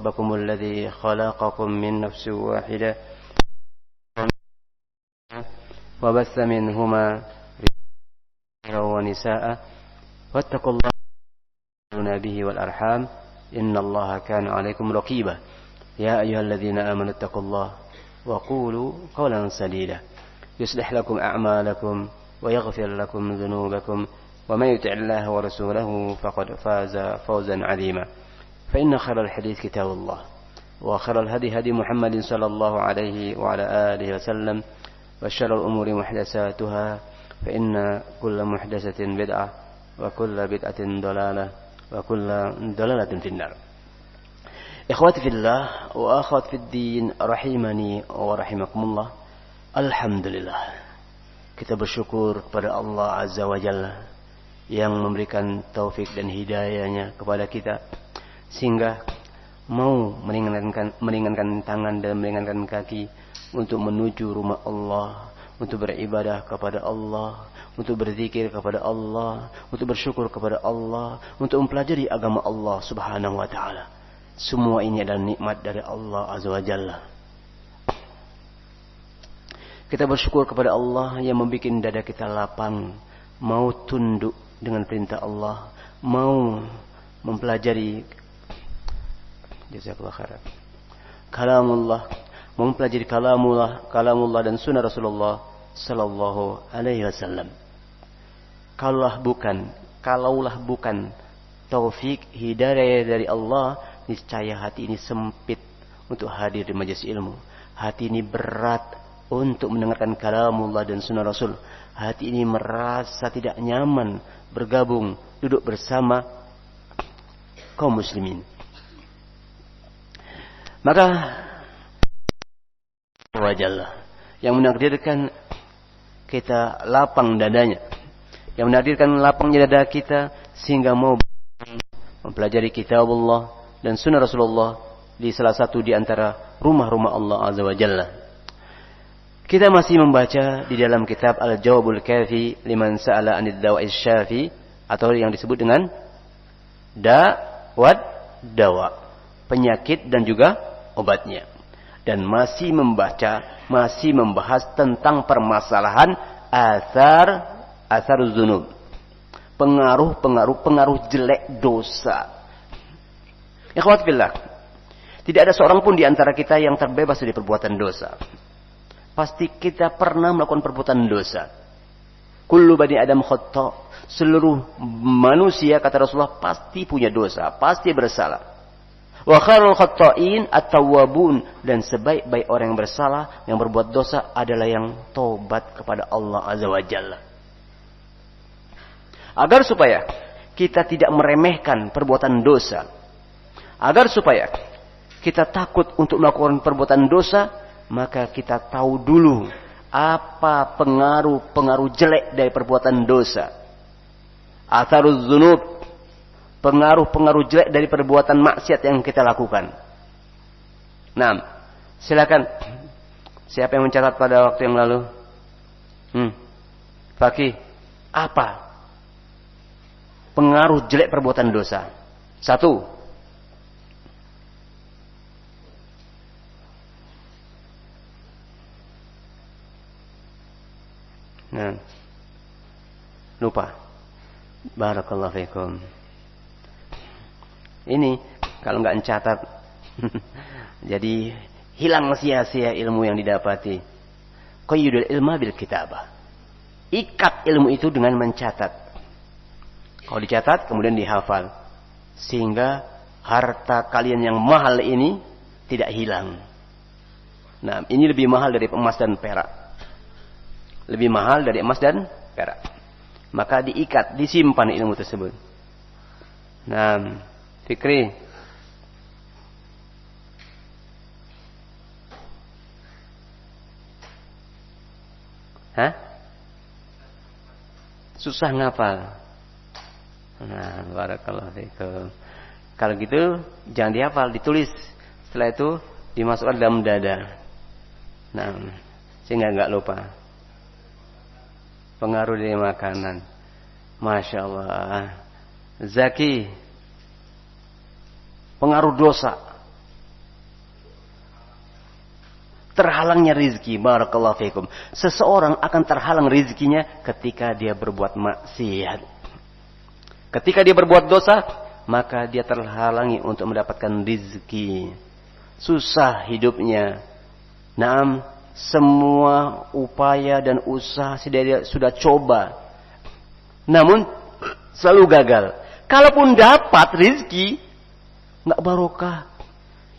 ربكم الذي خلقكم من نفس واحدة وبث منهما رجالا ونساء واتقوا الله تساءلون به والأرحام إن الله كان عليكم رقيبا يا أيها الذين آمنوا اتقوا الله وقولوا قولا سديدا يصلح لكم أعمالكم ويغفر لكم ذنوبكم ومن يطع الله ورسوله فقد فاز فوزا عظيما فإن خير الحديث كتاب الله وخير الهدي هدي محمد صلى الله عليه وعلى آله وسلم وشر الأمور محدثاتها فإن كل محدثة بدعة وكل بدعة ضلالة وكل ضلالة في النار. Ikhwati fillah wa akhwat fid din rahimani wa rahimakumullah. Alhamdulillah, kita bersyukur kepada Allah Azza wa Jalla yang memberikan taufik dan hidayahnya kepada kita sehingga mau meringankan tangan dan meringankan kaki untuk menuju rumah Allah, untuk beribadah kepada Allah, untuk berzikir kepada Allah, untuk bersyukur kepada Allah, untuk mempelajari agama Allah Subhanahu wa taala. Semua ini adalah nikmat dari Allah Azza wa Jalla. Kita bersyukur kepada Allah yang membuat dada kita lapang, mau tunduk dengan perintah Allah, mau mempelajari jazakallahu khairan kalamullah, mau mempelajari kalamullah dan sunnah Rasulullah sallallahu alaihi wasallam. Kalaulah bukan taufik hidayah dari Allah, niscaya hati ini sempit untuk hadir di majelis ilmu. Hati ini berat untuk mendengarkan kalamullah dan sunnah Rasul. Hati ini merasa tidak nyaman bergabung, duduk bersama kaum muslimin. Maka Allah yang menakdirkan kita lapang dadanya, yang menakdirkan lapangnya dada kita sehingga mau mempelajari kitab Allah dan sunnah Rasulullah di salah satu di antara rumah-rumah Allah Azza wa Jalla. Kita masih membaca di dalam kitab Al-Jawabul Kafi liman sa'ala 'anid dawa'is syafi, atau yang disebut dengan da'wat dawa, penyakit dan juga obatnya. Dan masih membahas tentang permasalahan asar dzunub, pengaruh jelek dosa. Ikhwat billah, tidak ada seorang pun di antara kita yang terbebas dari perbuatan dosa. Pasti kita pernah melakukan perbuatan dosa. Kullu bani Adam khata'. Seluruh manusia, kata Rasulullah, pasti punya dosa, pasti bersalah. Wa khairul khata'in at-tawwabun, dan sebaik-baik orang yang bersalah, yang berbuat dosa adalah yang taubat kepada Allah Azza wa Jalla. Agar supaya kita tidak meremehkan perbuatan dosa, agar supaya kita takut untuk melakukan perbuatan dosa, maka kita tahu dulu apa pengaruh jelek dari perbuatan dosa. Atharuz dzunub, pengaruh jelek dari perbuatan maksiat yang kita lakukan. Nah, silakan. Siapa yang mencatat pada waktu yang lalu? Fakih, apa pengaruh jelek perbuatan dosa? 1. Nah, lupa. Barakallahu fikum. Ini kalau nggak mencatat, jadi hilang sia-sia ilmu yang didapati. Qayyidul ilma bil kitabah. Ikat ilmu itu dengan mencatat. Kalau dicatat kemudian dihafal, sehingga harta kalian yang mahal ini tidak hilang. Nah, ini lebih mahal dari emas dan perak. Lebih mahal dari emas dan perak. Maka diikat, disimpan ilmu tersebut. Nah, Fikri. Hah? Susah ngapal. Nah, barakallahu fikum. Kalau gitu jangan dihafal, ditulis. Setelah itu dimasukkan dalam dada. Nah, sehingga enggak lupa. Pengaruh dari makanan. Masya Allah. Zaki. Pengaruh dosa. Terhalangnya rizki. Barakallahu fikum. Seseorang akan terhalang rizkinya ketika dia berbuat maksiat. Ketika dia berbuat dosa, maka dia terhalangi untuk mendapatkan rizki. Susah hidupnya. Naam, semua upaya dan usaha dia sudah coba. Namun, selalu gagal. Kalaupun dapat rizki, nggak barokah.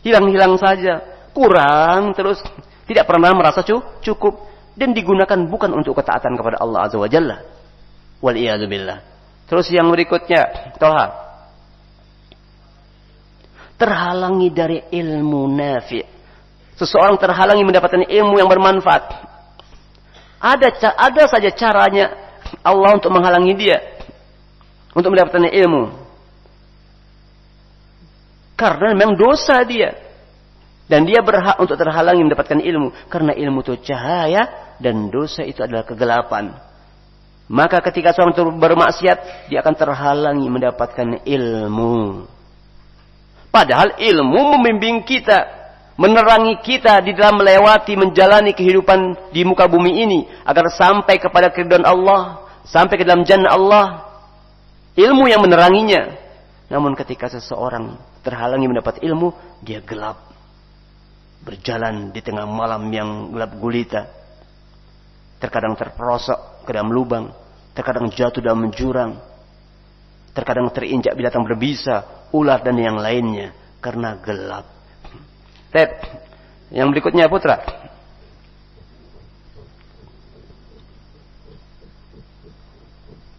Hilang-hilang saja. Kurang terus, tidak pernah merasa cukup, dan digunakan bukan untuk ketaatan kepada Allah Azza wa Jalla. Wal'iyadzubillah. Terus yang berikutnya, Toha, terhalangi dari ilmu nafi'. Seseorang terhalangi mendapatkan ilmu yang bermanfaat. Ada saja caranya Allah untuk menghalangi dia untuk mendapatkan ilmu, karena memang dosa dia. Dan dia berhak untuk terhalangi mendapatkan ilmu. Karena ilmu itu cahaya dan dosa itu adalah kegelapan. Maka ketika seorang itu bermaksiat, dia akan terhalangi mendapatkan ilmu. Padahal ilmu membimbing kita, menerangi kita di dalam melewati, menjalani kehidupan di muka bumi ini. Agar sampai kepada keridhaan Allah, sampai ke dalam jannah Allah. Ilmu yang meneranginya. Namun ketika seseorang terhalangi mendapat ilmu, dia gelap. Berjalan di tengah malam yang gelap gulita. Terkadang terperosok ke dalam lubang. Terkadang jatuh dalam jurang. Terkadang terinjak binatang berbisa, ular dan yang lainnya. Karena gelap. Yang berikutnya putra.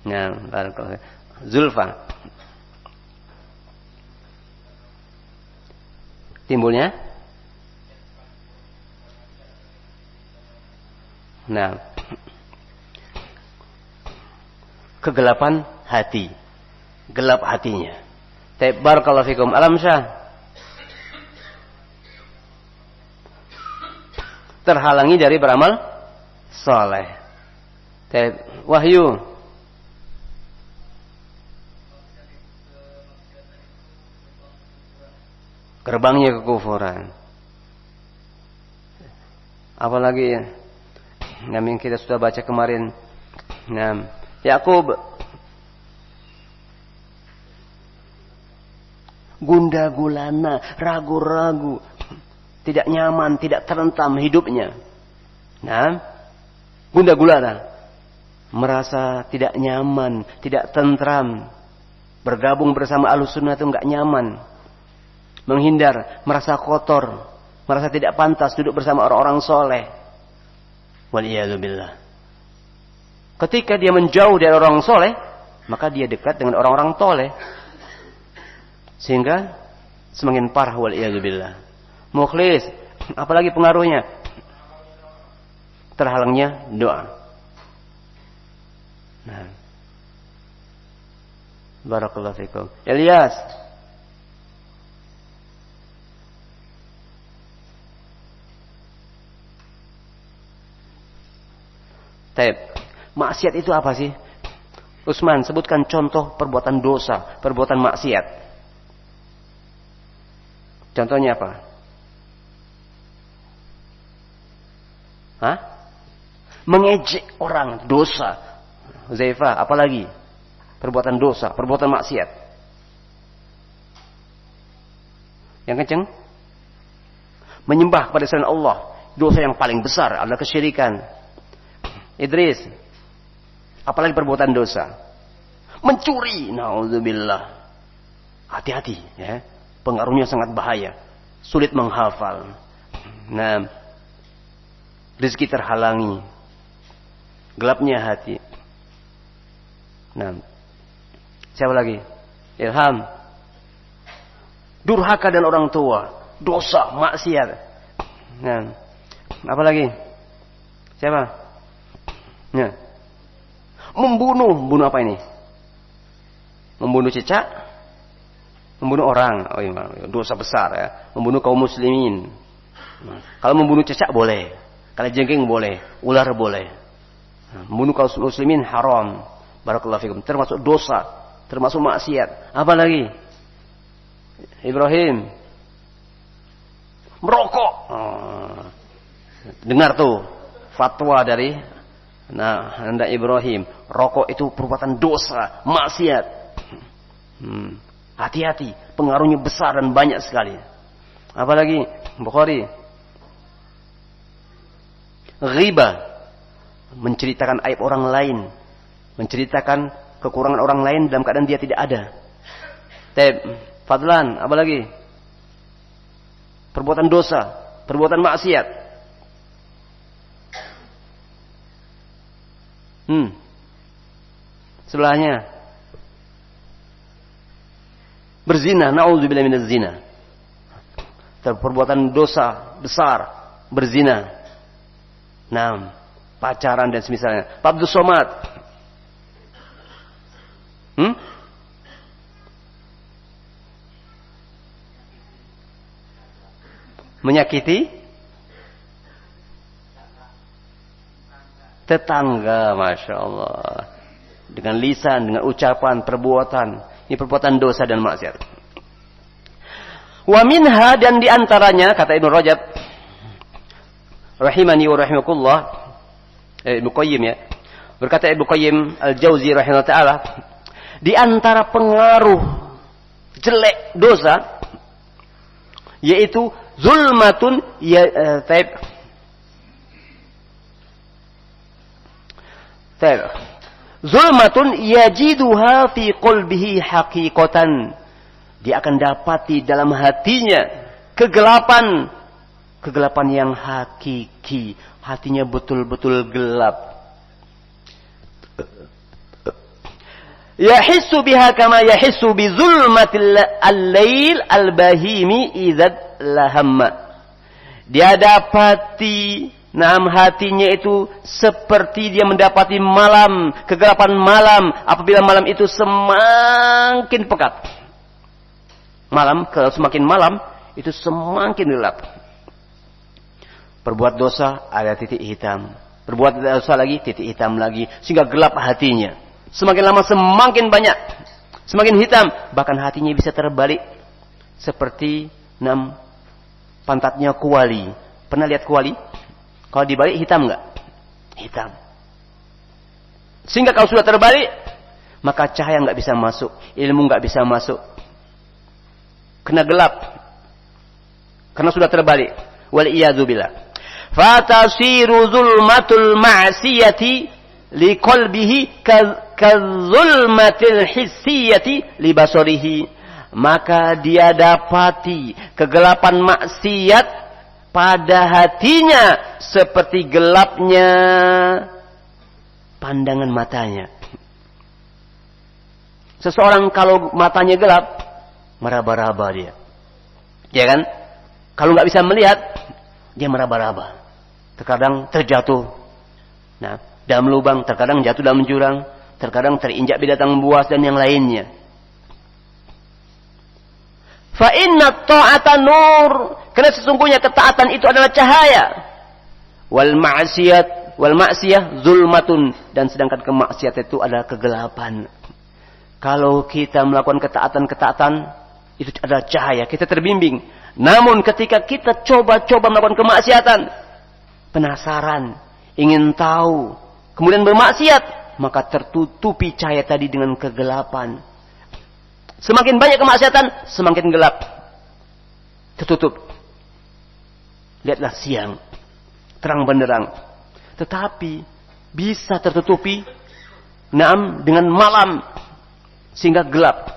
Nah, Zulfa. Timbulnya? Nah, kegelapan hati, gelap hatinya. Barakallahu fikum. Alam Syah, terhalangi dari beramal saleh. Wahyu, gerbangnya kekufuran. Apalagi ya? Yang kita sudah baca kemarin. Nah, Yakub, gunda gulana, ragu-ragu, tidak nyaman, tidak terentam hidupnya. Nah, gunda gulana, merasa tidak nyaman, tidak tentram. Bergabung bersama Ahlussunnah itu enggak nyaman. Menghindar, merasa kotor, merasa tidak pantas duduk bersama orang-orang soleh. Waliyadzubillah. Ketika dia menjauh dari orang soleh, maka dia dekat dengan orang-orang toleh, sehingga semakin parah. Waliyadzubillah. Mukhlis, apalagi pengaruhnya? Terhalangnya doa. Nah, barakallahu fikum. Ilyas, maksiat itu apa sih? Utsman, sebutkan contoh perbuatan dosa, perbuatan maksiat. Contohnya apa? Hah? Mengejek orang, dosa. Zaifah, apalagi? Perbuatan dosa, perbuatan maksiat. Yang kenceng? Menyembah kepada selain Allah. Dosa yang paling besar adalah kesyirikan. Idris, apalagi perbuatan dosa? Mencuri, naudzubillah. Hati-hati, ya. Pengaruhnya sangat bahaya, sulit menghafal. Nah, rezeki terhalangi, gelapnya hati. Nah, siapa lagi? Ilham, durhaka dan orang tua, dosa, maksiat. Nah, apa lagi? Siapa? Ya. Membunuh apa ini? Membunuh cicak, membunuh orang. Oh iya, dosa besar ya. Membunuh kaum muslimin. Nah, kalau membunuh cicak boleh, kalau jengking boleh, ular boleh. Nah, membunuh kaum muslimin haram. Barakallahu fikum. Termasuk dosa, termasuk maksiat. Apa lagi? Ibrahim, merokok. Oh. Dengar tuh fatwa dari Anda Ibrahim, rokok itu perbuatan dosa, maksiat. Hati-hati, pengaruhnya besar dan banyak sekali. Apalagi Bukhari, ghibah, menceritakan aib orang lain, menceritakan kekurangan orang lain dalam keadaan dia tidak ada. Fadlan, apalagi perbuatan dosa, perbuatan maksiat. Sebelahnya berzina, naudzubillah minaz zina. Perbuatan dosa besar, berzina. Pacaran dan semisalnya. Abdus Somad. Menyakiti tetangga, Masya Allah. Dengan lisan, dengan ucapan, perbuatan. Ini perbuatan dosa dan maksiat. Wa minha, dan diantaranya, kata Ibnu Rajab, rahimani wa rahimakumullah, Ibnu Qayyim ya. Berkata Ibnu Qayyim Al-Jauzi rahimahullah ta'ala, di antara pengaruh jelek dosa, yaitu zulmatun zulmatun yajiduha fi qalbihi haqiqatan. Dia akan dapati dalam hatinya kegelapan yang hakiki, hatinya betul-betul gelap. Yahissu biha kama yahissu bi zulmatil al-lail al-bahimi idza lahamma. Dia dapati hatinya itu seperti dia mendapati malam, kegelapan malam apabila malam itu semakin pekat. Malam, kalau semakin malam itu semakin gelap. Berbuat dosa ada titik hitam, berbuat dosa lagi titik hitam lagi, sehingga gelap hatinya. Semakin lama semakin banyak, semakin hitam, bahkan hatinya bisa terbalik seperti pantatnya kuali. Pernah lihat kuali? Kalau dibalik hitam enggak? Hitam. Sehingga kalau sudah terbalik, maka cahaya enggak bisa masuk, ilmu enggak bisa masuk. Kena gelap. Karena sudah terbalik. Wal iyadzu billah. Fatasiru zulmatul ma'siyati li qalbihi kazulmatil hissiyati li basarihi. Maka dia dapati kegelapan maksiat pada hatinya seperti gelapnya pandangan matanya. Seseorang kalau matanya gelap, meraba-raba dia. Ya kan? Kalau nggak bisa melihat, dia meraba-raba. Terkadang terjatuh. Dalam lubang, terkadang jatuh dalam jurang, terkadang terinjak binatang buas dan yang lainnya. Fa inna ta'ata nur, karena sesungguhnya ketaatan itu adalah cahaya. Wal ma'siyah zulmatun, dan sedangkan kemaksiatan itu adalah kegelapan. Kalau kita melakukan ketaatan, itu adalah cahaya, kita terbimbing. Namun ketika kita coba-coba melakukan kemaksiatan, penasaran, ingin tahu, kemudian bermaksiat, maka tertutupi cahaya tadi dengan kegelapan. Semakin banyak kemaksiatan, semakin gelap. Tertutup. Lihatlah siang, terang benderang. Tetapi bisa tertutupi dengan malam, sehingga gelap.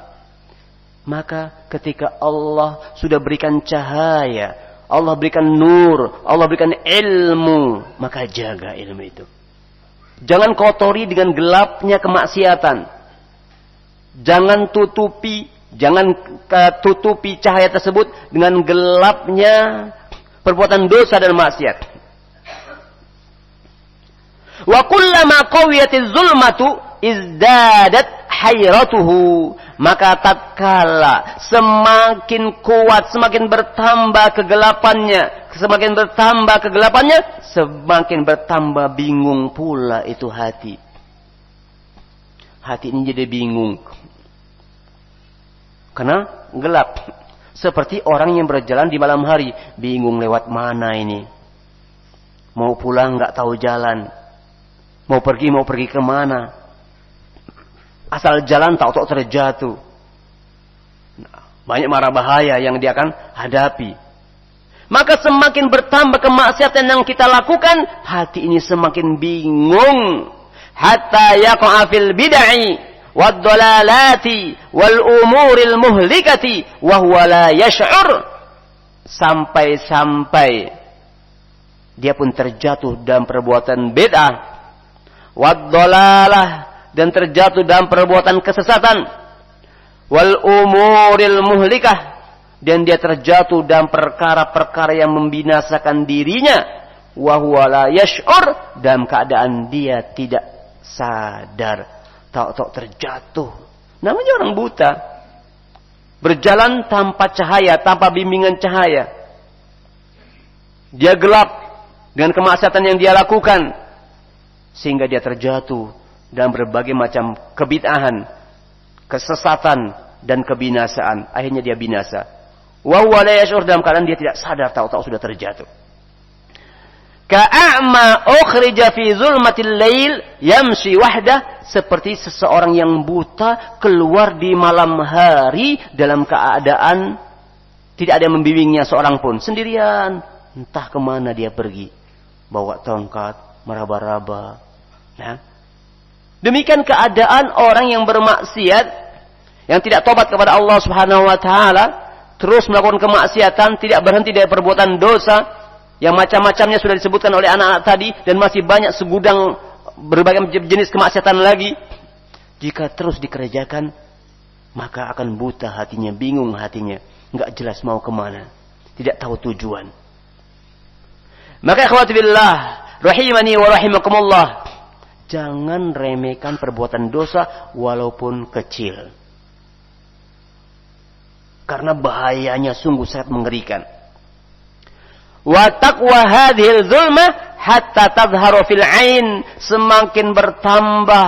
Maka ketika Allah sudah berikan cahaya, Allah berikan nur, Allah berikan ilmu, maka jaga ilmu itu. Jangan kotori dengan gelapnya kemaksiatan. Jangan tutupi cahaya tersebut dengan gelapnya perbuatan dosa dan maksiat. Wa kullama qawiyatiz zulmatu izdadat hayratuhu. Maka tatkala semakin kuat, semakin bertambah kegelapannya, semakin bertambah bingung pula itu hati. Hati ini jadi bingung. Karena gelap. Seperti orang yang berjalan di malam hari, bingung lewat mana ini. Mau pulang nggak tahu jalan. Mau pergi kemana. Asal jalan tahu-tahu terjatuh. Nah, banyak mara bahaya yang dia akan hadapi. Maka semakin bertambah kemaksiatan yang kita lakukan, hati ini semakin bingung. Hatta yaqa fil bid'i wad dalalati wal umuril muhlikati wa huwa la yash'ur. Sampai-sampai dia pun terjatuh dalam perbuatan bid'ah, wad dalalah, dan terjatuh dalam perbuatan kesesatan, wal umuril muhlikah, dan dia terjatuh dalam perkara-perkara yang membinasakan dirinya, wa huwa la yash'ur, dalam keadaan dia tidak sadar, tahu-tahu terjatuh. Namanya orang buta, berjalan tanpa cahaya, tanpa bimbingan cahaya. Dia gelap dengan kemaksiatan yang dia lakukan, sehingga dia terjatuh dalam berbagai macam kebid'ahan, kesesatan, dan kebinasaan. Akhirnya dia binasa. Wa huwa la yash'ur, dalam keadaan dia tidak sadar, tahu-tahu sudah terjatuh. Ka'a'ma ukhrija fi zulmatil lail yamshi wahdah, seperti seseorang yang buta keluar di malam hari dalam keadaan tidak ada yang membimbingnya seorang pun, sendirian. Entah kemana dia pergi, bawa tongkat, meraba-raba. Nah, demikian keadaan orang yang bermaksiat, yang tidak tobat kepada Allah Subhanahu wa taala, terus melakukan kemaksiatan, tidak berhenti dari perbuatan dosa yang macam-macamnya sudah disebutkan oleh anak-anak tadi, dan masih banyak segudang berbagai jenis kemaksiatan lagi. Jika terus dikerjakan, maka akan buta hatinya, bingung hatinya, enggak jelas mau kemana, tidak tahu tujuan. Maka ikhwati billah, rahimani wa rahimakumullah, jangan remehkan perbuatan dosa walaupun kecil. Karena bahayanya sungguh sangat mengerikan. Wa taqwa hadhil zulma hatta tadhharu fil ain, semakin bertambah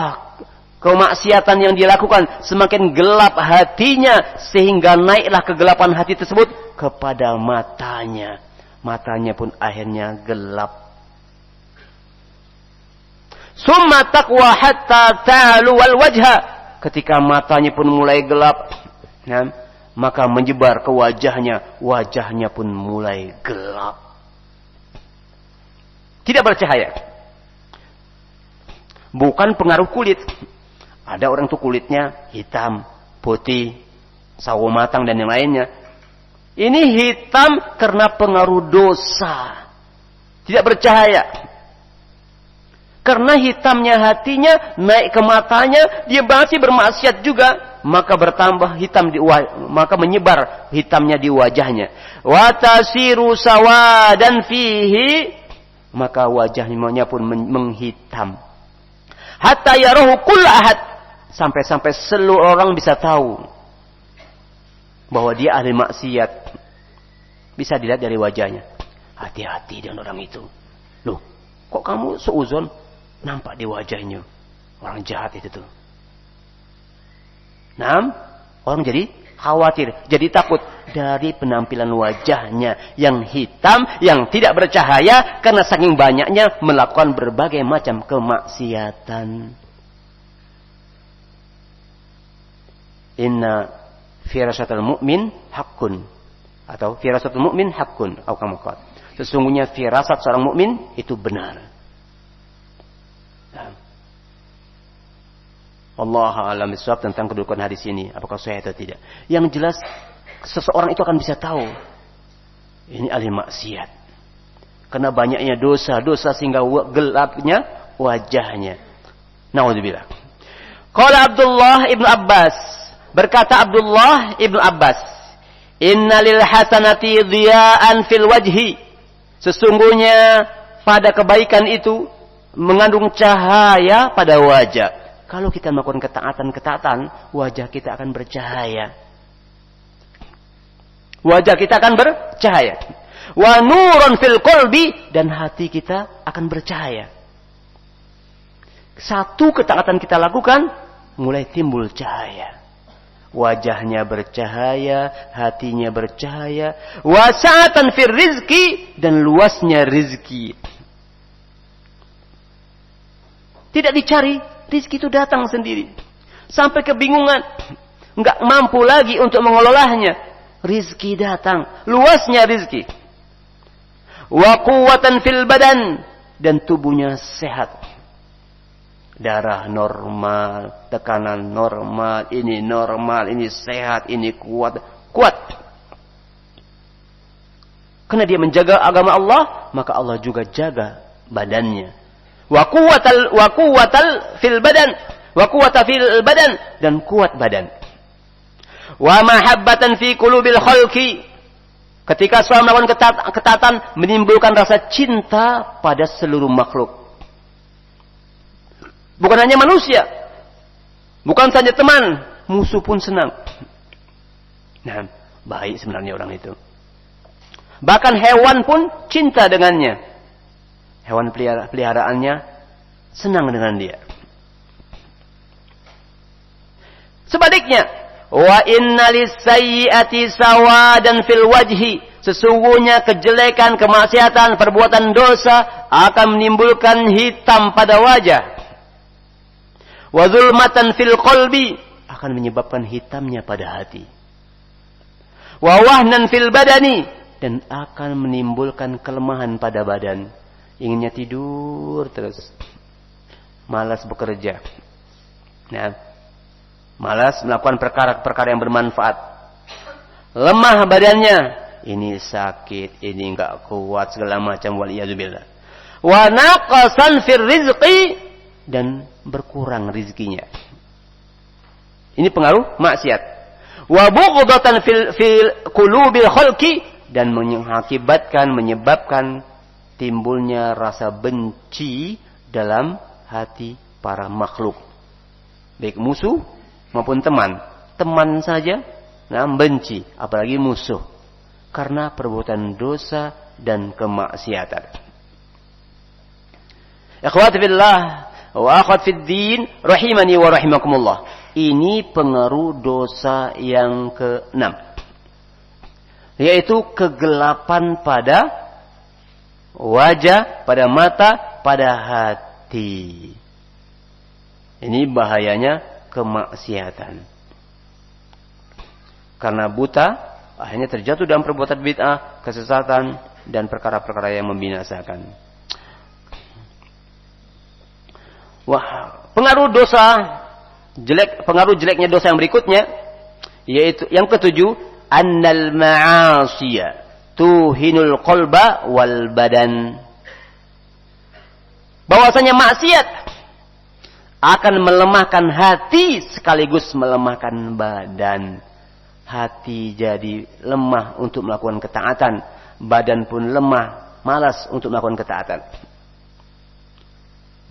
kemaksiatan yang dilakukan, semakin gelap hatinya, sehingga naiklah kegelapan hati tersebut kepada matanya. Matanya pun akhirnya gelap. Summa taqwa hatta ta'lu wal wajha, ketika matanya pun mulai gelap, ya, maka menyebar ke wajahnya, wajahnya pun mulai gelap, tidak bercahaya. Bukan pengaruh kulit. Ada orang tuh kulitnya hitam, putih, sawo matang dan yang lainnya. Ini hitam karena pengaruh dosa, tidak bercahaya. Karena hitamnya hatinya naik ke matanya, dia masih bermaksiat juga, maka bertambah hitam maka menyebar hitamnya di wajahnya. Wa tasiru sawadan fihi, maka wajahnya pun menghitam. Hatta yarahu kull ahad, sampai-sampai seluruh orang bisa tahu bahwa dia ahli maksiat. Bisa dilihat dari wajahnya. Hati-hati dengan orang itu. Loh, kok kamu seuzon? Nampak di wajahnya orang jahat itu tuh. Nah, orang jadi khawatir, jadi takut dari penampilan wajahnya yang hitam, yang tidak bercahaya, karena saking banyaknya melakukan berbagai macam kemaksiatan. Inna firasatul mu'min haqqun, atau firasatul mu'min haqqun, atau kamu kata. Sesungguhnya firasat seorang mukmin itu benar. Allah a'lam bishawab tentang kedudukan hadis ini, apakah sahih atau tidak. Yang jelas seseorang itu akan bisa tahu ini ahli maksiat karena banyaknya dosa-dosa sehingga gelapnya wajahnya. Naudzubillah. Qala Abdullah ibnu Abbas, berkata Abdullah ibnu Abbas, innalil hasanati dhiya'an fil wajhi, sesungguhnya pada kebaikan itu mengandung cahaya pada wajah. Kalau kita melakukan ketaatan, wajah kita akan bercahaya. Wajah kita akan bercahaya. Wa nurun fil qalbi, dan hati kita akan bercahaya. Satu ketaatan kita lakukan, mulai timbul cahaya. Wajahnya bercahaya, hatinya bercahaya. Wa sa'atan fil rizki, dan luasnya rizki. Tidak dicari, rizki itu datang sendiri. Sampai kebingungan, nggak mampu lagi untuk mengelolanya. Rizki datang, luasnya rizki. Wa quwwatan fil badan, dan tubuhnya sehat. Darah normal, tekanan normal, ini sehat, ini kuat. Karena dia menjaga agama Allah, maka Allah juga jaga badannya. Wa quwwatal fil badan, wa quwwata fil badan, dan kuat badan. Wa mahabbatan fi qulubil khalqi, ketika seorang melakukan ketaatan menimbulkan rasa cinta pada seluruh makhluk. Bukan hanya manusia, bukan saja teman, musuh pun senang. Nah, baik sebenarnya orang itu. Bahkan hewan pun cinta dengannya. Hewan peliharaannya senang dengan dia. Sebaliknya, wa inna lis-sayyi'ati sawadan fil wajhi, sesungguhnya kejelekan, kemaksiatan, perbuatan dosa akan menimbulkan hitam pada wajah. Wa zulmatan fil qalbi, akan menyebabkan hitamnya pada hati. Wa wahnan fil badani, dan akan menimbulkan kelemahan pada badan. Inginnya tidur terus. Malas bekerja. Nah, malas melakukan perkara-perkara yang bermanfaat. Lemah badannya. Ini sakit, ini enggak kuat, segala macam, waliyadzubillah. Wa naqasan fir rizqi, dan berkurang rizkinya. Ini pengaruh maksiat. Wa bughdatan fil qulubil khalqi, dan menyebabkan timbulnya rasa benci dalam hati para makhluk. Baik musuh maupun teman. Teman saja benci, apalagi musuh. Karena perbuatan dosa dan kemaksiatan. Ikhwati fillah wa akhwat fid din, rahimani wa rahimakumullah. Ini pengaruh dosa yang ke-6. Yaitu kegelapan pada wajah, pada mata, pada hati. Ini bahayanya kemaksiatan. Karena buta, akhirnya terjatuh dalam perbuatan bid'ah, kesesatan, dan perkara-perkara yang membinasakan. Wah, pengaruh jeleknya dosa yang berikutnya, yaitu yang ke-7, annal ma'asiya tuhinul qalba wal badan. Bahwasanya maksiat akan melemahkan hati sekaligus melemahkan badan. Hati jadi lemah untuk melakukan ketaatan, badan pun lemah, malas untuk melakukan ketaatan.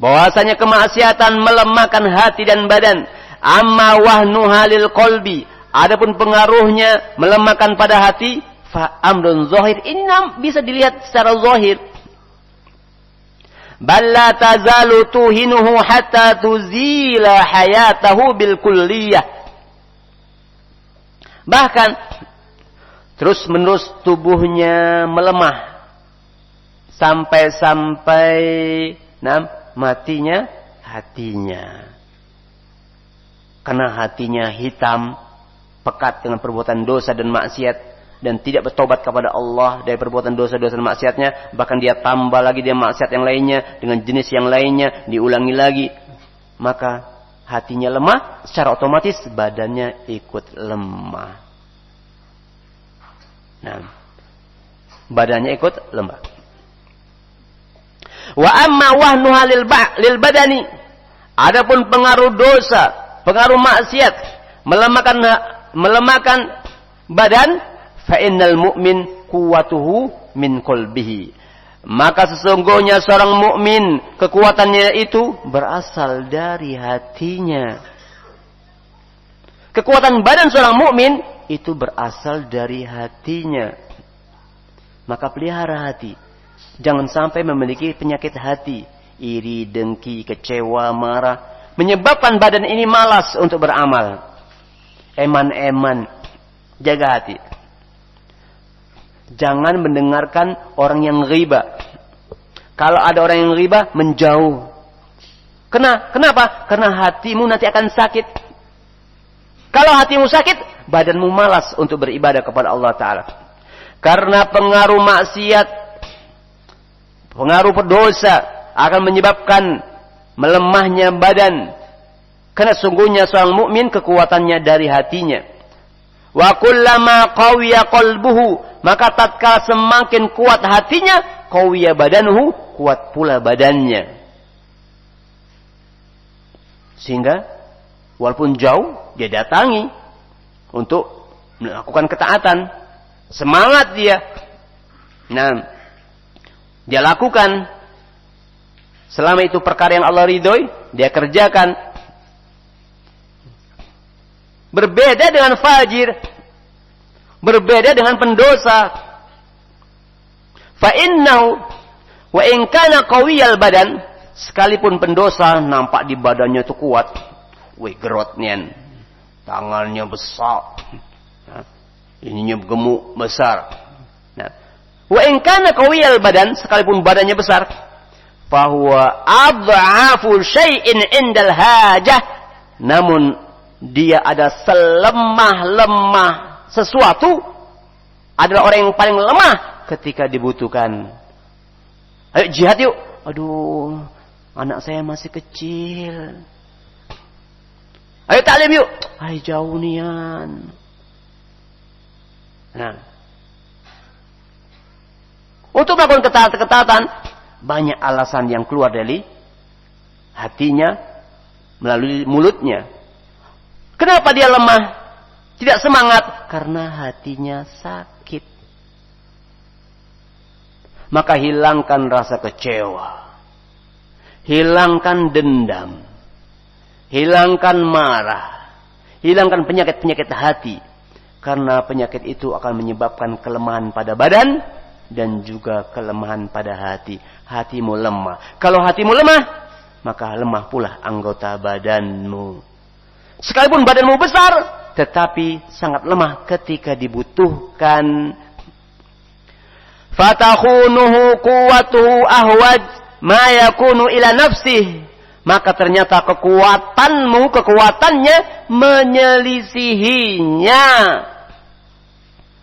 Bahwasanya kemaksiatan melemahkan hati dan badan. Amma wahnuha lil qalbi, adapun pengaruhnya melemahkan pada hati, fa amrun zahir. Ini bisa dilihat secara zahir. Balla tazalu tuhinuhu hatta tuzila hayatahu bil kulliyah. Bahkan terus-menerus tubuhnya melemah sampai matinya hatinya. Karena hatinya hitam, pekat dengan perbuatan dosa dan maksiat, dan tidak bertobat kepada Allah dari perbuatan dosa-dosa dan maksiatnya, bahkan dia tambah lagi dia maksiat yang lainnya dengan jenis yang lainnya, diulangi lagi, maka hatinya lemah, secara otomatis badannya ikut lemah. Nah, badannya ikut lemah. Wa amma wahnuha lil badani, adapun pengaruh dosa, pengaruh maksiat melemahkan badan, fa innal mu'min quwwatuhu min qalbihi, maka sesungguhnya seorang mukmin kekuatannya itu berasal dari hatinya. Kekuatan badan seorang mukmin itu berasal dari hatinya. Maka pelihara hati. Jangan sampai memiliki penyakit hati, iri, dengki, kecewa, marah, menyebabkan badan ini malas untuk beramal. Eman-eman, jaga hati. Jangan mendengarkan orang yang ghibah. Kalau ada orang yang ghibah, menjauh. Kenapa? Karena hatimu nanti akan sakit. Kalau hatimu sakit, badanmu malas untuk beribadah kepada Allah Ta'ala. Karena pengaruh maksiat, pengaruh berdosa akan menyebabkan melemahnya badan. Karena sungguhnya seorang mukmin kekuatannya dari hatinya. Wa kullama qawiya qalbuhu, maka tatkala semakin kuat hatinya, qawiya badanuhu, kuat pula badannya. Sehingga walaupun jauh, dia datangi untuk melakukan ketaatan. Semangat dia. Nah, dia lakukan. Selama itu perkara yang Allah ridhoi, dia kerjakan. Berbeda dengan fajir. Berbeda dengan pendosa. Fa innahu wa in kana qawiyal badan, sekalipun pendosa nampak di badannya itu kuat. Wih, gerotnya. Tangannya besar. Ininya gemuk besar. Nah, wa in kana qawiyal badan, sekalipun badannya besar, fahuwa adhafu syai'in indal hajah, namun dia ada selemah-lemah sesuatu, adalah orang yang paling lemah ketika dibutuhkan. Ayo jihad yuk. Aduh, anak saya masih kecil. Ayo taklim yuk. Ayo jauh nian. Nah, untuk melakukan ketaatan, banyak alasan yang keluar dari hatinya melalui mulutnya. Kenapa dia lemah? Tidak semangat? Karena hatinya sakit. Maka hilangkan rasa kecewa. Hilangkan dendam. Hilangkan marah. Hilangkan penyakit-penyakit hati. Karena penyakit itu akan menyebabkan kelemahan pada badan dan juga kelemahan pada hati. Hatimu lemah. Kalau hatimu lemah, maka lemah pula anggota badanmu. Sekalipun badanmu besar, tetapi sangat lemah ketika dibutuhkan. Fatakhunuhu quwwatuhu ahwaj ma yakunu ila nafsih. Maka ternyata kekuatannya menyelisihinya.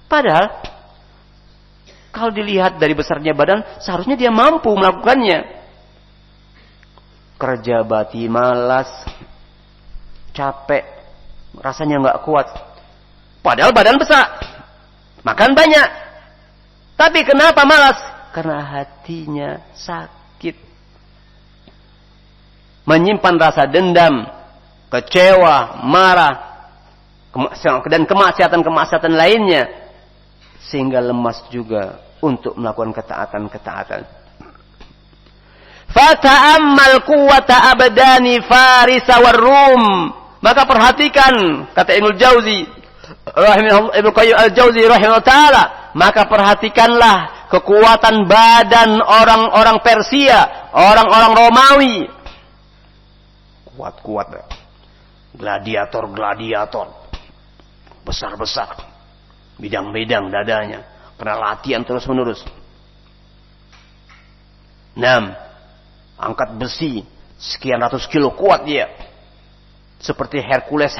Padahal kalau dilihat dari besarnya badan, seharusnya dia mampu melakukannya. Kerja bakti malas, capek, rasanya nggak kuat. Padahal badan besar, makan banyak. Tapi kenapa malas? Karena hatinya sakit. Menyimpan rasa dendam, kecewa, marah, dan kemaksiatan-kemaksiatan lainnya. Sehingga lemas juga untuk melakukan ketaatan-ketaatan. Fata'ammal quwwata abdani farisa war-rum. Maka perhatikan, kata Ibnu Jauzi, Ibnu Qayyim al-Jauzi rahimahullah ta'ala, maka perhatikanlah kekuatan badan orang-orang Persia, orang-orang Romawi. Kuat-kuat. Gladiator. Besar-besar. Bidang-bidang dadanya. Karena latihan terus-menerus. 6. Angkat besi. Sekian ratus kilo kuat dia. Seperti Hercules.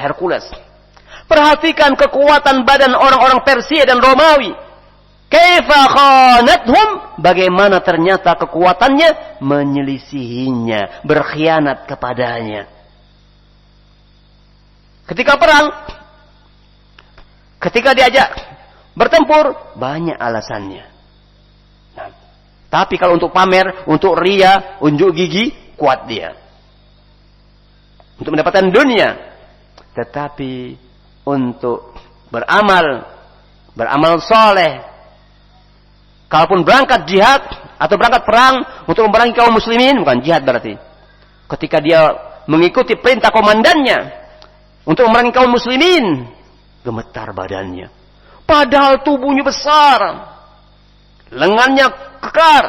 Perhatikan kekuatan badan orang-orang Persia dan Romawi. Kaifa khanathum, bagaimana ternyata kekuatannya menyelisihinya, berkhianat kepadanya. Ketika perang, ketika diajak bertempur, banyak alasannya. Nah, tapi kalau untuk pamer, untuk ria, unjuk gigi, kuat dia. Untuk mendapatkan dunia. Tetapi untuk beramal soleh, kalaupun berangkat jihad atau berangkat perang untuk memerangi kaum muslimin, bukan jihad berarti. Ketika dia mengikuti perintah komandannya untuk memerangi kaum muslimin, gemetar badannya. Padahal tubuhnya besar, lengannya kekar.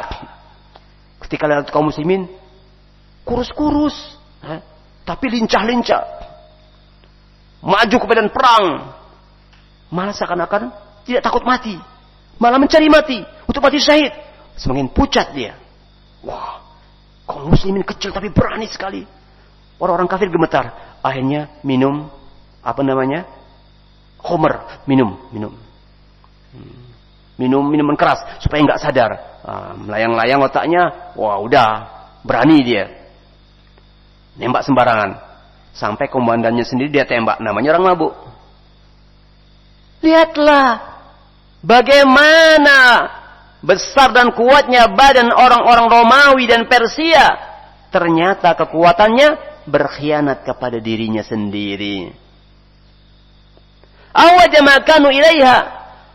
Ketika lihat kaum muslimin, kurus-kurus, tapi lincah-lincah. Maju ke medan perang, malah seakan-akan tidak takut mati. Malah mencari mati, untuk mati syahid. Semakin pucat dia. Wah, kaum muslimin kecil tapi berani sekali. Orang-orang kafir gemetar. Akhirnya minum, khamr, minum minuman keras supaya nggak sadar. Melayang-layang otaknya, wah udah berani dia nembak sembarangan. Sampai komandannya sendiri dia tembak, namanya orang mabuk. Lihatlah bagaimana besar dan kuatnya badan orang-orang Romawi dan Persia. Ternyata kekuatannya berkhianat kepada dirinya sendiri. Awajama kanu ilaiha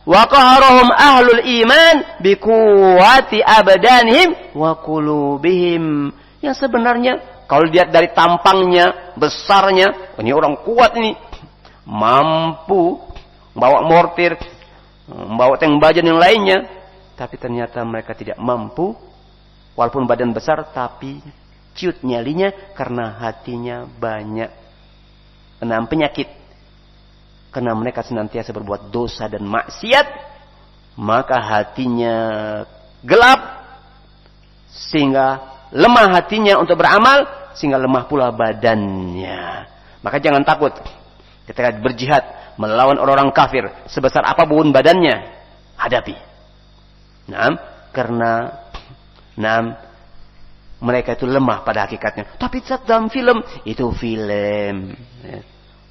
wa qaharahum ahlul iman biquwwati abdanihim wa qulubihim. Yang sebenarnya kalau lihat dari tampangnya, besarnya, ini orang kuat ini, mampu bawa mortir, membawa tank bajan yang lainnya, tapi ternyata mereka tidak mampu, walaupun badan besar, tapi ciut nyalinya karena hatinya banyak penyakit. Karena mereka senantiasa berbuat dosa dan maksiat, maka hatinya gelap, sehingga lemah hatinya untuk beramal, sehingga lemah pula badannya. Maka jangan takut ketika berjihad melawan orang-orang kafir, sebesar apapun badannya, hadapi. Karena mereka itu lemah pada hakikatnya. Tapi dalam film, itu film.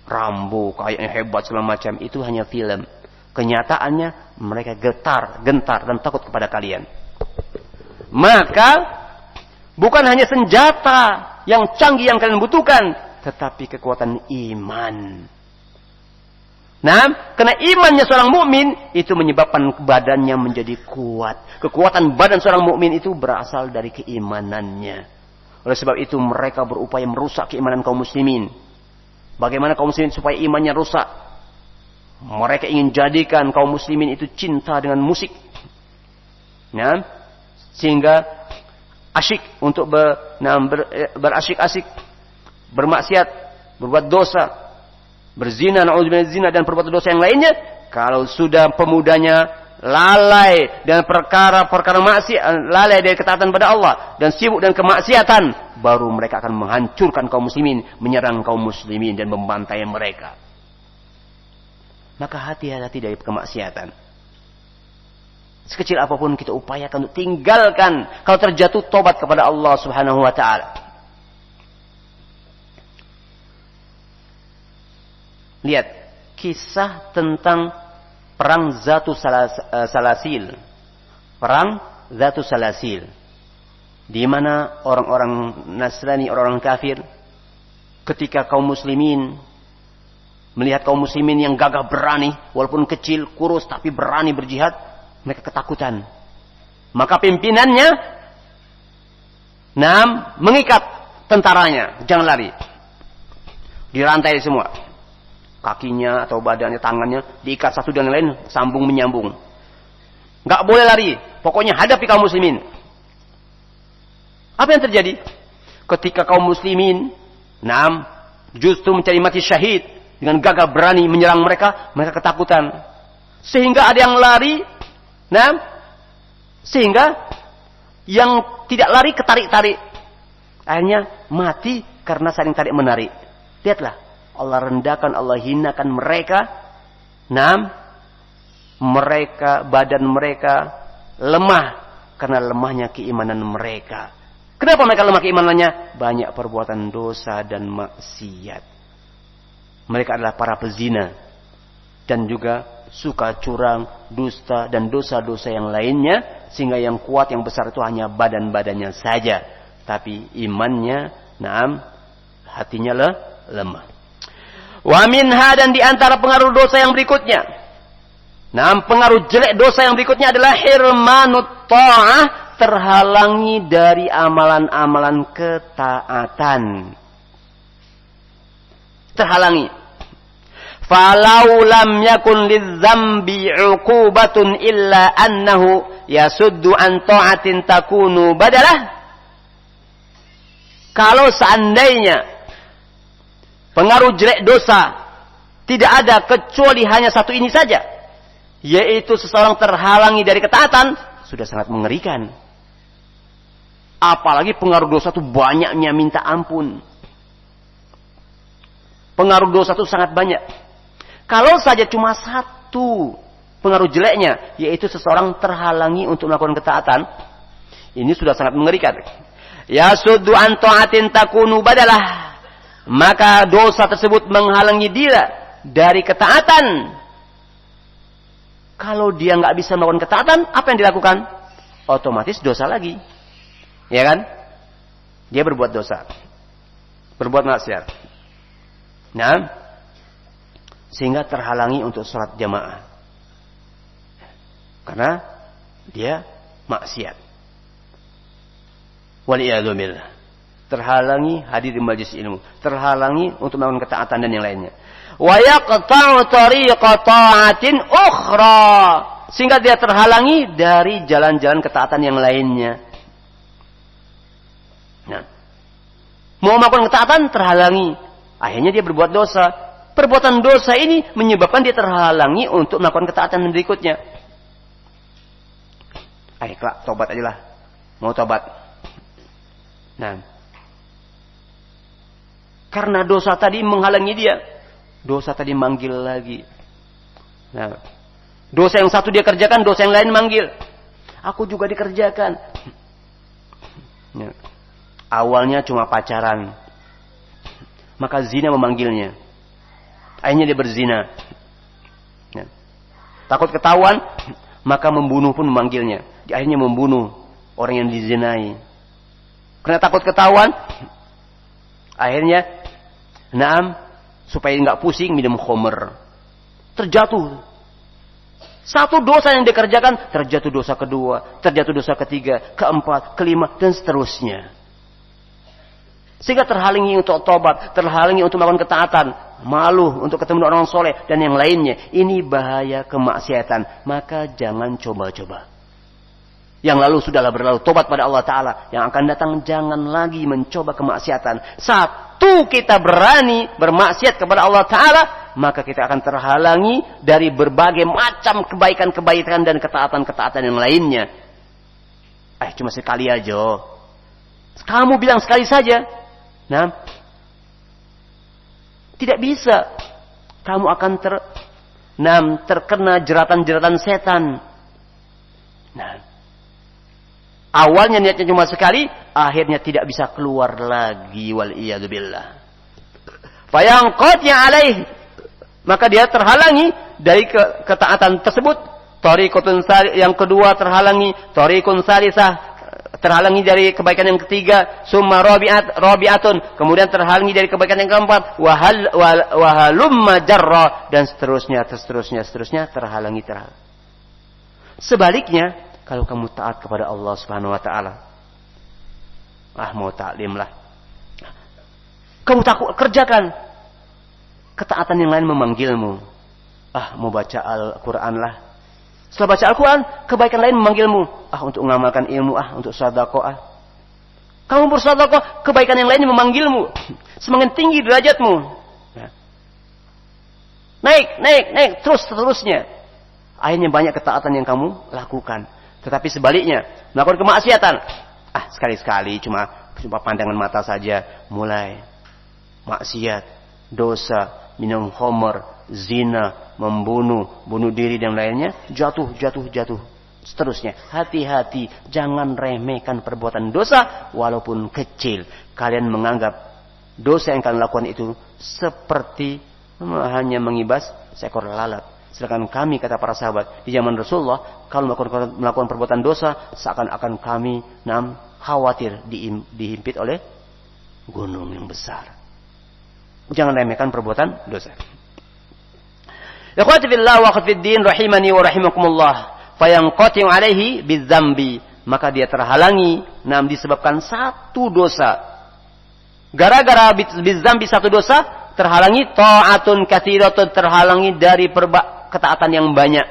Rambo kayaknya hebat segala macam, itu hanya film. Kenyataannya mereka gentar dan takut kepada kalian. Maka bukan hanya senjata yang canggih yang kalian butuhkan, tetapi kekuatan iman. Karena imannya seorang mukmin itu menyebabkan badannya menjadi kuat. Kekuatan badan seorang mukmin itu berasal dari keimanannya. Oleh sebab itu mereka berupaya merusak keimanan kaum muslimin. Bagaimana kaum muslimin supaya imannya rusak? Mereka ingin jadikan kaum muslimin itu cinta dengan musik. Sehingga asyik untuk berasyik-asyik, bermaksiat, berbuat dosa, berzina, na'udzubillah zina, dan perbuatan dosa yang lainnya. Kalau sudah pemudanya lalai dengan perkara-perkara maksiat, lalai dari ketaatan pada Allah dan sibuk dengan kemaksiatan, baru mereka akan menghancurkan kaum muslimin, menyerang kaum muslimin dan membantai mereka. Maka hati-hati dari kemaksiatan. Sekecil apapun kita upayakan untuk tinggalkan. Kalau terjatuh, tobat kepada Allah Subhanahu wa taala. Lihat kisah tentang perang Zatus Salasil. Perang Zatus Salasil. Di mana orang-orang Nasrani, orang-orang kafir, ketika kaum muslimin melihat kaum muslimin yang gagah berani, walaupun kecil, kurus, tapi berani berjihad, mereka ketakutan. Maka pimpinannya mengikat tentaranya, jangan lari. Dirantai semua. Kakinya atau badannya, tangannya diikat satu dengan lain, sambung menyambung. Enggak boleh lari, pokoknya hadapi kaum muslimin. Apa yang terjadi? Ketika kaum muslimin justru mencari mati syahid dengan gagah berani menyerang mereka, mereka ketakutan. Sehingga ada yang lari, sehingga yang tidak lari ketarik-tarik. Akhirnya mati karena saling tarik menarik. Lihatlah, Allah rendahkan, Allah hinakan mereka. Mereka, badan mereka lemah karena lemahnya keimanan mereka. Kenapa mereka lemah keimanannya? Banyak perbuatan dosa dan maksiat. Mereka adalah para pezina dan juga suka curang, dusta, dan dosa-dosa yang lainnya, sehingga yang kuat, yang besar itu hanya badan-badannya saja, tapi imannya, hatinya lemah. Wa minha, dan di antara pengaruh dosa yang berikutnya, pengaruh jelek dosa yang berikutnya adalah hirmanut ta'ah, terhalangi dari amalan-amalan ketaatan. Terhalangi. Falau lam yakun lidzambi 'uqubatun illa annahu yasuddu an ta'atin takunu badalah. Kalau seandainya pengaruh jelek dosa tidak ada kecuali hanya satu ini saja, yaitu seseorang terhalangi dari ketaatan, sudah sangat mengerikan. Apalagi pengaruh dosa itu banyaknya minta ampun. Pengaruh dosa itu sangat banyak. Kalau saja cuma satu pengaruh jeleknya, yaitu seseorang terhalangi untuk melakukan ketaatan, ini sudah sangat mengerikan. Yasuddu an ta'atin takunu badalah. Maka dosa tersebut menghalangi dia dari ketaatan. Kalau dia nggak bisa melakukan ketaatan, apa yang dilakukan? Otomatis dosa lagi. Ya kan? Dia berbuat dosa. Berbuat maksiat. Nah, sehingga terhalangi untuk sholat jamaah. Karena dia maksiat. Waliyadzubillah. Terhalangi hadir di majelis ilmu. Terhalangi untuk melakukan ketaatan dan yang lainnya. Wa yaqta'u tariqa ta'atin ukhra. Sehingga dia terhalangi dari jalan-jalan ketaatan yang lainnya. Nah, mau melakukan ketaatan terhalangi. Akhirnya dia berbuat dosa. Perbuatan dosa ini menyebabkan dia terhalangi untuk melakukan ketaatan berikutnya. Ayo, tobat aja lah. Mau tobat. Nah, karena dosa tadi menghalangi dia. Dosa tadi manggil lagi. Nah, dosa yang satu dia kerjakan, dosa yang lain manggil. Aku juga dikerjakan. Nah, awalnya cuma pacaran. Maka zina memanggilnya. Akhirnya dia berzina. Nah, takut ketahuan, maka membunuh pun memanggilnya. Akhirnya membunuh orang yang dizinai. Karena takut ketahuan, akhirnya, supaya nggak pusing minum khamr. Terjatuh. Satu dosa yang dikerjakan, terjatuh dosa kedua, terjatuh dosa ketiga, keempat, kelima, dan seterusnya. Sehingga terhalangi untuk tobat, terhalangi untuk melakukan ketaatan, malu untuk ketemu orang soleh, dan yang lainnya. Ini bahaya kemaksiatan. Maka jangan coba-coba. Yang lalu sudahlah berlalu, tobat pada Allah Ta'ala. Yang akan datang jangan lagi mencoba kemaksiatan. Satu kita berani bermaksiat kepada Allah Ta'ala, maka kita akan terhalangi dari berbagai macam kebaikan-kebaikan dan ketaatan-ketaatan yang lainnya. Cuma sekali aja. Kamu bilang sekali saja. Nah, tidak bisa. Kamu akan terkena jeratan-jeratan setan. Nah, awalnya niatnya cuma sekali, akhirnya tidak bisa keluar lagi. Waliyadzubillah. Fayangqatya alaih. Maka dia terhalangi dari ketaatan tersebut. Tariqatun yang kedua terhalangi. Tariqun salisah. Terhalangi dari kebaikan yang ketiga. Summa rabi'atun. Kemudian terhalangi dari kebaikan yang keempat. Wahalumma jarra. Dan seterusnya. Terhalangi. Sebaliknya, kalau kamu taat kepada Allah Subhanahu wa Ta'ala, mau taklim lah, kamu kerjakan. Ketaatan yang lain memanggilmu. Mau baca Al-Quran lah. Setelah baca Al-Quran, kebaikan lain memanggilmu. Untuk mengamalkan ilmu, untuk sedekah. Kamu bersedekah, kebaikan yang lain memanggilmu. Semakin tinggi derajatmu. Naik, terusnya. Akhirnya banyak ketaatan yang kamu lakukan. Tetapi sebaliknya, melakukan kemaksiatan. Sekali-sekali cuma pandangan mata saja. Mulai maksiat, dosa, minum khamr, zina, bunuh diri dan lainnya. Jatuh. Seterusnya. Hati-hati. Jangan remehkan perbuatan dosa walaupun kecil. Kalian menganggap dosa yang kalian lakukan itu seperti hanya mengibas seekor lalat. Sedangkan kami, kata para sahabat, di zaman Rasulullah, kalau melakukan perbuatan dosa, seakan-akan kami khawatir dihimpit oleh gunung yang besar. Jangan remehkan perbuatan dosa. Ikhwati fillah wa akhwati fiddin rahimani wa rahimakumullah. Fayanqati'u alaihi bidzambi. Maka dia terhalangi disebabkan satu dosa. Gara-gara bidzambi satu dosa, terhalangi ta'atun katsiratun, terhalangi dari ketaatan yang banyak.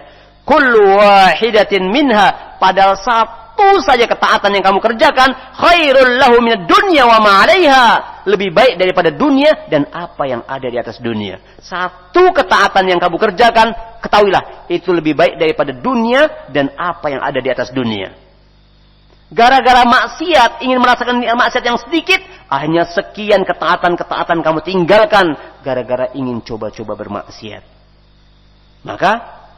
Kullu wahidatin minha, padahal satu saja ketaatan yang kamu kerjakan, khairul lahu minad dunya wa ma 'alaiha, lebih baik daripada dunia dan apa yang ada di atas dunia. Satu ketaatan yang kamu kerjakan, ketahuilah itu lebih baik daripada dunia dan apa yang ada di atas dunia. Gara-gara maksiat, ingin merasakan maksiat yang sedikit, Akhirnya sekian ketaatan-ketaatan kamu tinggalkan gara-gara ingin coba-coba bermaksiat. Maka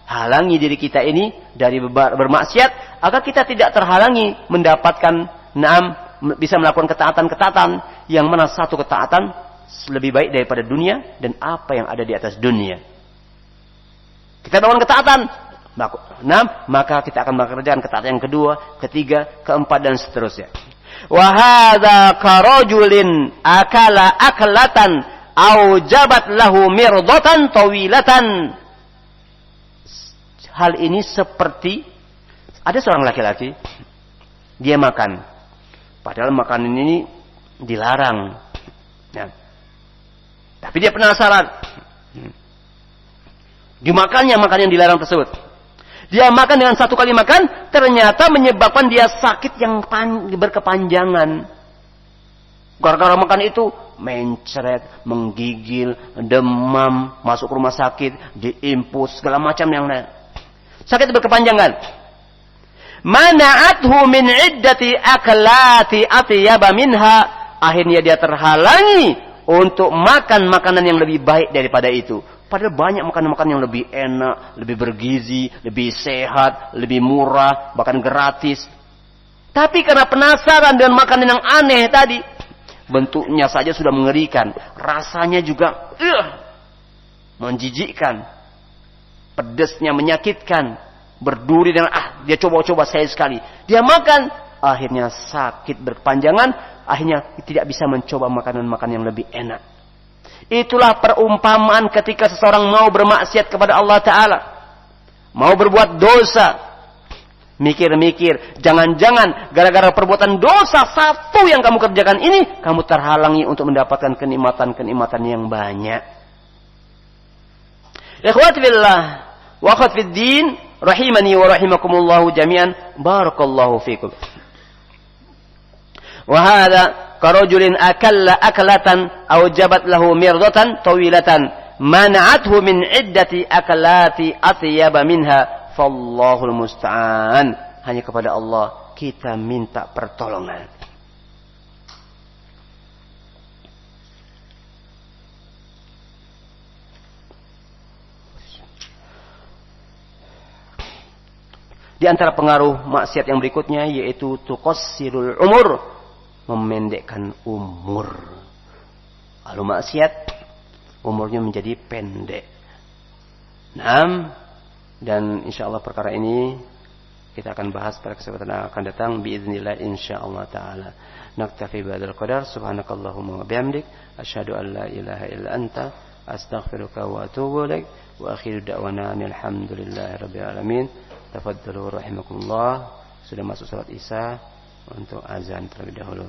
halangi diri kita ini dari bermaksiat agar kita tidak terhalangi mendapatkan bisa melakukan ketaatan-ketaatan yang mana satu ketaatan lebih baik daripada dunia dan apa yang ada di atas dunia. Kita melakukan ketaatan, maka kita akan mengerjakan ketaatan yang kedua, ketiga, keempat dan seterusnya. Wa hadza karajulin akala aklatan au jabat lahu mirdatan tawilatan. Hal ini seperti ada seorang laki-laki, dia makan, padahal makanan ini dilarang, ya. Tapi dia penasaran, dimakannya makanan yang dilarang tersebut. Dia makan, dengan satu kali makan ternyata menyebabkan dia sakit yang berkepanjangan. Gara-gara makan itu mencret, menggigil, demam, masuk rumah sakit, diimpus, segala macam yang lain. Sakit berkepanjangan. Mana'athu min iddati aklati atyaba minha. Akhirnya dia terhalangi untuk makan makanan yang lebih baik daripada itu. Padahal banyak makanan-makanan yang lebih enak, lebih bergizi, lebih sehat, lebih murah, bahkan gratis. Tapi karena penasaran dengan makanan yang aneh tadi, bentuknya saja sudah mengerikan, rasanya juga menjijikkan. Pedesnya menyakitkan, berduri dan dia coba-coba sekali. Dia makan, akhirnya sakit berkepanjangan, akhirnya tidak bisa mencoba makanan-makanan yang lebih enak. Itulah perumpamaan ketika seseorang mau bermaksiat kepada Allah Ta'ala, mau berbuat dosa, mikir-mikir, jangan-jangan gara-gara perbuatan dosa satu yang kamu kerjakan ini, kamu terhalangi untuk mendapatkan kenikmatan-kenikmatan yang banyak. Ikhwati billah wa akhwat fid din, rahimani wa rahimakumullah jami'an, barakallahu fikum. Wa hadha karajulin akalla aklatan aw jabat lahu mirdatan tawilatan mana'athu min iddati aklati atyaba minha fallahul musta'an. Hanya kepada Allah kita minta pertolongan. Di antara pengaruh maksiat yang berikutnya yaitu tuqassirul umur, memendekkan umur. Kalau maksiat umurnya menjadi pendek. Dan insyaallah perkara ini kita akan bahas pada kesempatan yang akan datang biiznillah insyaallah taala. Naktafi bihadzal qadar, subhanakallahumma wa bihamdik, asyhadu an la ilaha illa anta, astaghfiruka wa atubu ilaik, wa akhiru da'wana alhamdulillahirabbil alamin. Tafaddalu rahimakumullah. Sudah masuk salat Isya, untuk azan terlebih dahulu.